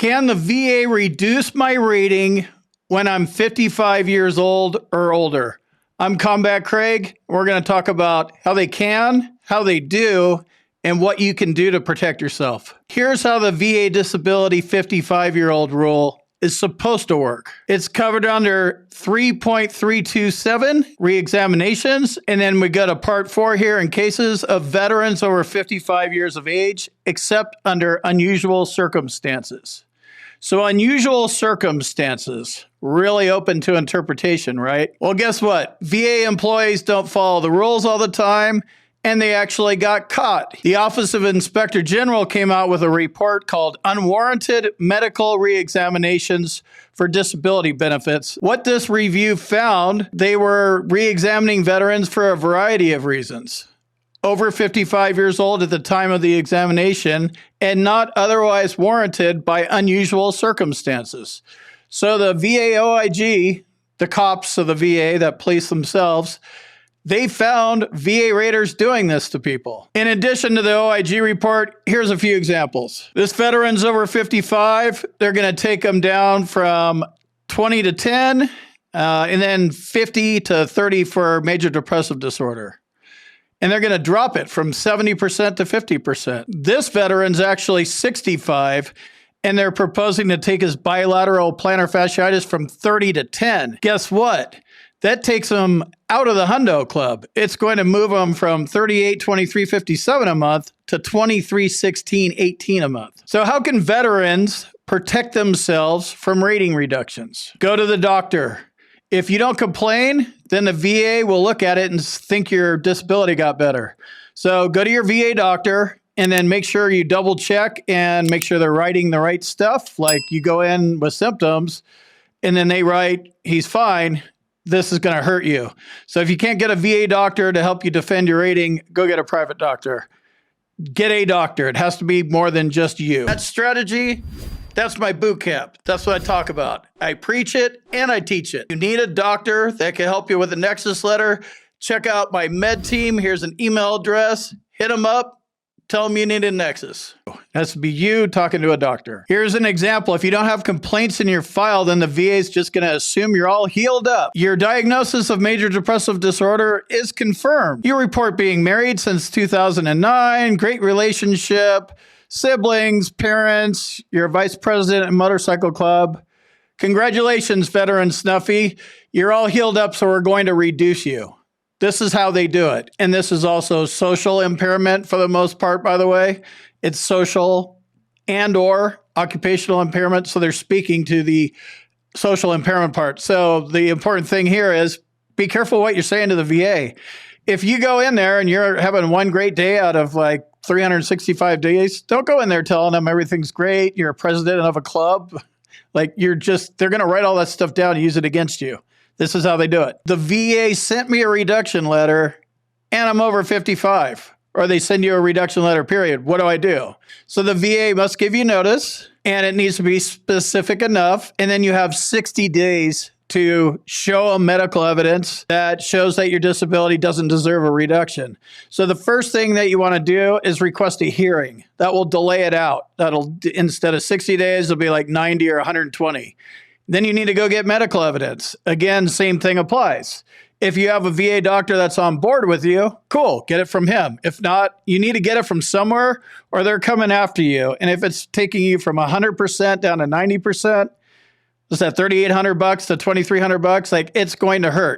Can the VA reduce my rating when I'm 55 years old or older? I'm Combat Craig. We're going to talk about how they can, how they do, and what you can do to protect yourself. Here's how the VA disability 55-year-old rule is supposed to work. It's covered under 3.327 reexaminations, and then we go to part 4 here in cases of veterans over 55 years of age, except under unusual circumstances. So unusual circumstances, really open to interpretation, right? Well, guess what? VA employees don't follow the rules all the time, and they actually got caught. The Office of Inspector General came out with a report called Unwarranted Medical Reexaminations for Disability Benefits. What this review found, they were reexamining veterans for a variety of reasons. Over 55 years old at the time of the examination and not otherwise warranted by unusual circumstances. So the VA OIG, the cops of the VA that police themselves, they found VA raters doing this to people. In addition to the OIG report, here's a few examples. This veteran's over 55. They're going to take them down from 20 to 10, and then 50 to 30 for major depressive disorder. And they're going to drop it from 70% to 50%. This veteran's actually 65, and they're proposing to take his bilateral plantar fasciitis from 30 to 10. Guess what? That takes them out of the hundo club. It's going to move them from $38,23.57 a month to $23,16.18 a month. So how can veterans protect themselves from rating reductions? Go to the doctor. If you don't complain, then the VA will look at it and think your disability got better. So go to your VA doctor and then make sure you double check and make sure they're writing the right stuff. Like you go in with symptoms and then they write, he's fine. This is going to hurt you. So if you can't get a VA doctor to help you defend your rating, go get a private doctor. Get a doctor. It has to be more than just you. That strategy, that's my boot camp. That's what I talk about. I preach it and I teach it. You need a doctor that can help you with a Nexus letter. Check out my med team. Here's an email address. Hit them up. Tell them you need a Nexus. It has to be you talking to a doctor. Here's an example. If you don't have complaints in your file, then the VA is just going to assume you're all healed up. Your diagnosis of major depressive disorder is confirmed. You report being married since 2009, great relationship, siblings, parents, you're a vice president at Motorcycle Club. Congratulations, veteran Snuffy. You're all healed up, so we're going to reduce you. This is how they do it. And this is also social impairment for the most part, by the way. It's social and or occupational impairment. So they're speaking to the social impairment part. So the important thing here is be careful what you're saying to the VA. If you go in there and you're having one great day out of like 365 days, don't go in there telling them everything's great. You're a president of a club. Like they're going to write all that stuff down and use it against you. This is how they do it. The VA sent me a reduction letter and I'm over 55, or they send you a reduction letter, period. What do I do? So the VA must give you notice and it needs to be specific enough. And then you have 60 days to show a medical evidence that shows that your disability doesn't deserve a reduction. So the first thing that you want to do is request a hearing. That will delay it out. That'll, instead of 60 days, it'll be like 90 or 120. Then you need to go get medical evidence. Again, same thing applies. If you have a VA doctor that's on board with you, cool, get it from him. If not, you need to get it from somewhere or they're coming after you. And if it's taking you from 100% down to 90%, what's that, $3,800 to $2,300? Like, it's going to hurt.